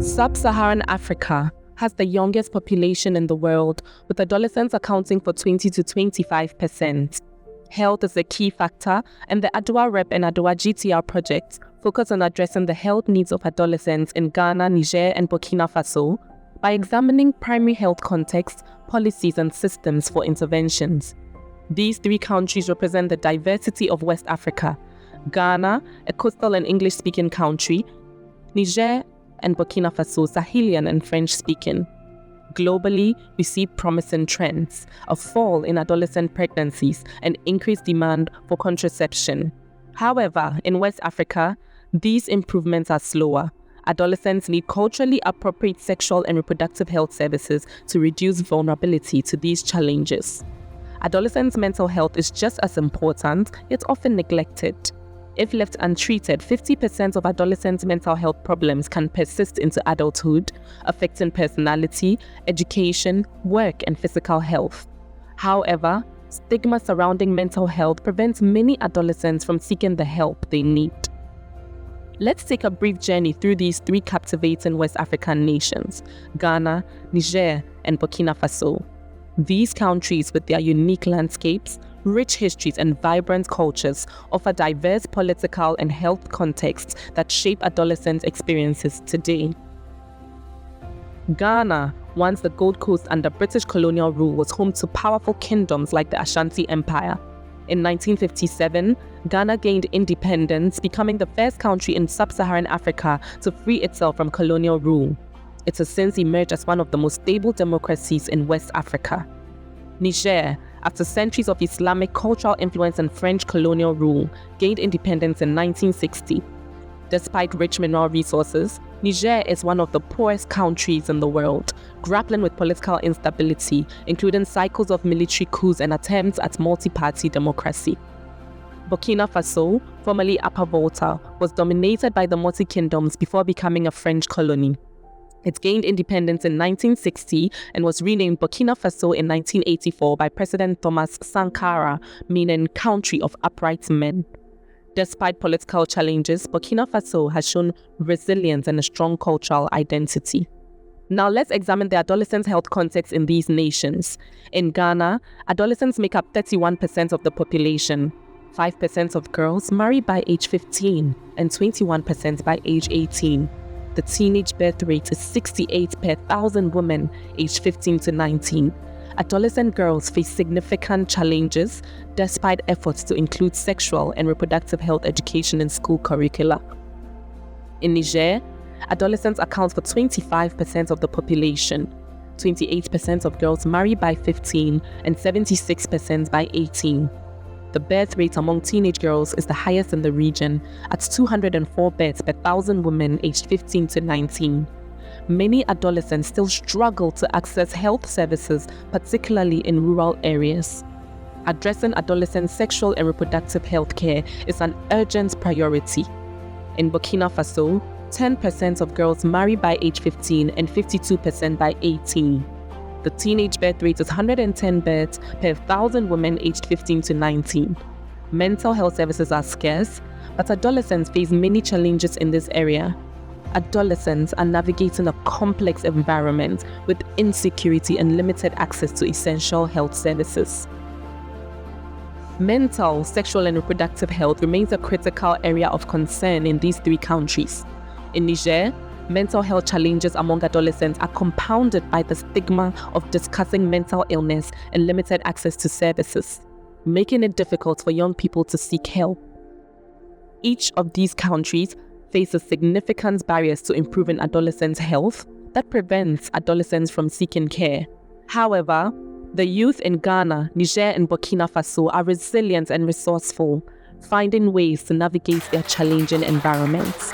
Sub-Saharan Africa has the youngest population in the world, with adolescents accounting for 20 to 25%. Health is a key factor, and the ADOA REP and ADOA GTR projects focus on addressing the health needs of adolescents in Ghana, Niger, and Burkina Faso by examining primary health contexts, policies, and systems for interventions. These three countries represent the diversity of West Africa: Ghana, a coastal and English-speaking country; Niger and Burkina Faso, Sahelian and French-speaking. Globally, we see promising trends: a fall in adolescent pregnancies and increased demand for contraception. However, in West Africa, these improvements are slower. Adolescents need culturally appropriate sexual and reproductive health services to reduce vulnerability to these challenges. Adolescents' mental health is just as important, yet often neglected. If left untreated, 50% of adolescents' mental health problems can persist into adulthood, affecting personality, education, work, and physical health. However, stigma surrounding mental health prevents many adolescents from seeking the help they need. Let's take a brief journey through these three captivating West African nations: Ghana, Niger, and Burkina Faso. These countries, with their unique landscapes, rich histories, and vibrant cultures, offer diverse political and health contexts that shape adolescent experiences today. Ghana, once the Gold Coast under British colonial rule, was home to powerful kingdoms like the Ashanti Empire. In 1957, Ghana gained independence, becoming the first country in sub-Saharan Africa to free itself from colonial rule. It has since emerged as one of the most stable democracies in West Africa. Niger, after centuries of Islamic cultural influence and French colonial rule, gained independence in 1960. Despite rich mineral resources, Niger is one of the poorest countries in the world, grappling with political instability, including cycles of military coups and attempts at multi-party democracy. Burkina Faso, formerly Upper Volta, was dominated by the Moti kingdoms before becoming a French colony. It gained independence in 1960 and was renamed Burkina Faso in 1984 by President Thomas Sankara, meaning country of upright men. Despite political challenges, Burkina Faso has shown resilience and a strong cultural identity. Now let's examine the adolescent health context in these nations. In Ghana, adolescents make up 31% of the population. 5% of girls marry by age 15 and 21% by age 18. The teenage birth rate is 68 per 1,000 women aged 15 to 19. Adolescent girls face significant challenges despite efforts to include sexual and reproductive health education in school curricula. In Niger, adolescents account for 25% of the population. 28% of girls marry by 15 and 76% by 18. The birth rate among teenage girls is the highest in the region, at 204 births per 1,000 women aged 15 to 19. Many adolescents still struggle to access health services, particularly in rural areas. Addressing adolescent sexual and reproductive health care is an urgent priority. In Burkina Faso, 10% of girls marry by age 15 and 52% by 18. The teenage birth rate is 110 births per 1,000 women aged 15 to 19. Mental health services are scarce, but adolescents face many challenges in this area. Adolescents are navigating a complex environment with insecurity and limited access to essential health services. Mental, sexual, and reproductive health remains a critical area of concern in these three countries. In Niger, mental health challenges among adolescents are compounded by the stigma of discussing mental illness and limited access to services, making it difficult for young people to seek help. Each of these countries faces significant barriers to improving adolescents' health that prevents adolescents from seeking care. However, the youth in Ghana, Niger, and Burkina Faso are resilient and resourceful, finding ways to navigate their challenging environments.